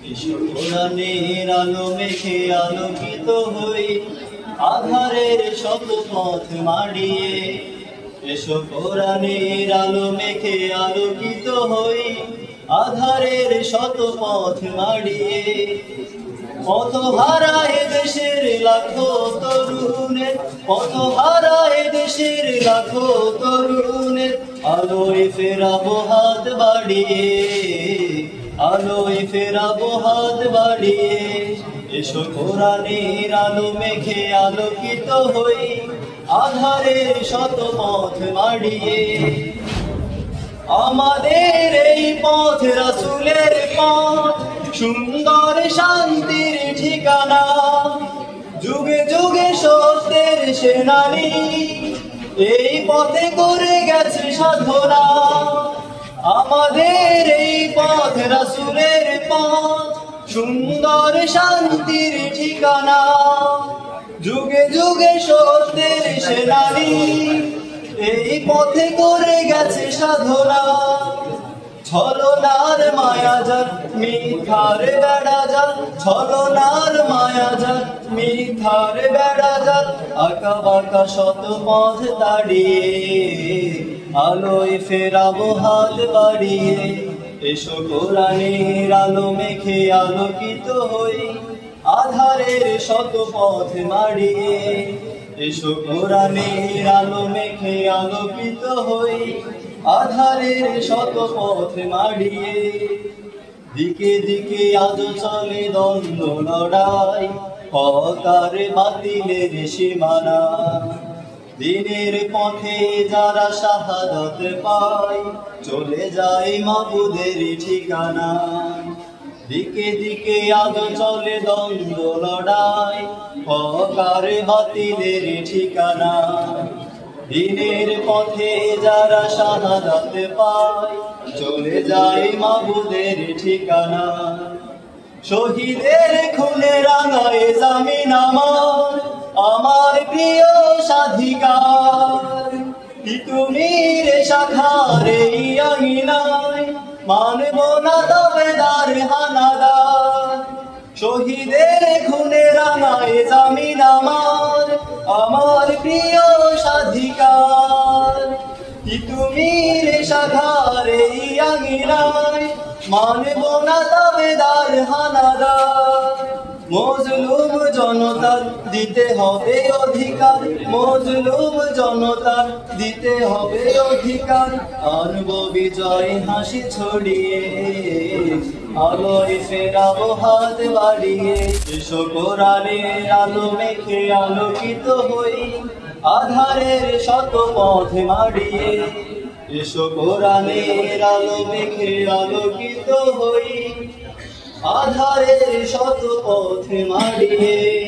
এসো কোরআনের আলো মেখে আলোকিত হই, আধারের শত পথ মাড়িয়ে। এসো কোরআনের আলো মেখে আলোকিত হই, আধারের শত পথ মাড়িয়ে। পথ হারায় দেশের লাখো তরুণের, পথ হারায় দেশের লাখো তরুণের, আলোয় ফেরাবো হাত বাড়িয়ে, আলোয় ফেরাবো হাত বাড়িয়ে। এসো কোরআনের আলো মেখে আলোকিত হই, আধারের শত পথ মাড়িয়ে। আমাদের এই পথ রাসূলের পথ, সুন্দর শান্তির ঠিকানা, যুগে যুগে সত্যের সেনানী এই পথে করে গেছে সাধনা। আমাদের এই পথ রাসূলের পথ, সুন্দর শান্তির ঠিকানা, যুগে যুগে সত্যের সেনানী এই পথে করে গেছে সাধনা। ছলনার মায়াজাল মিথ্যার বেড়াজাল, ছলনার মায়াজাল মিথ্যার বেড়াজাল, আঁকা বাঁকা শত পথ তাড়িয়ে, আলোয় ফেরাবো হাত বাড়িয়ে। এসো কোরআনের আলো মেখে আলোকিত হই, আধারের শত পথ মাড়িয়ে। এসো কোরআনের আলো মেখে আলোকিত হই, আধারের শত পথ মাড়িয়ে। দিকে দিকে আজ চলে দ্বন্দ্ব লড়াই, হক আর বাতিলের সীমানা। দিনের পথে যারা শাহাদাত পায়, চলে যায় মাবুদের ঠিকানা। দিকে দিকে আজ চলে দ্বন্দ্ব লড়াই, হক আর বাতিলের ঠিকানা। দিনের পথে যারা শাহাদাত পায়, চলে যায় মাবুদের ঠিকানা। শহীদের খুনে রাঙায় জামিন আমার, আমার প্রিয় স্বাধিকার। তিতুমির শাখার এই আঙিনায়, মানব না দাবেদার হানাদার। শহীদের খুনে রাঙায় জামিন আমার, আমার প্রিয় স্বাধিকার। তিতুমির শাখার এই আঙিনায়, মানব না দাবেদার হানাদার। মজলুম জনতার দিতে হবে অধিকার, মজলুম জনতার দিতে হবে অধিকার। আনব বিজয় হাসি ছড়িয়ে, আলোয় ফেরাবো হাত বাড়িয়ে। এসো কোরআনের আলো মেখে আলোকিত হই, আধারের শত পথ মাড়িয়ে। এসো কোরআনের আলো মেখে আলোকিত হই, আধারের শত পথ মাড়িয়ে।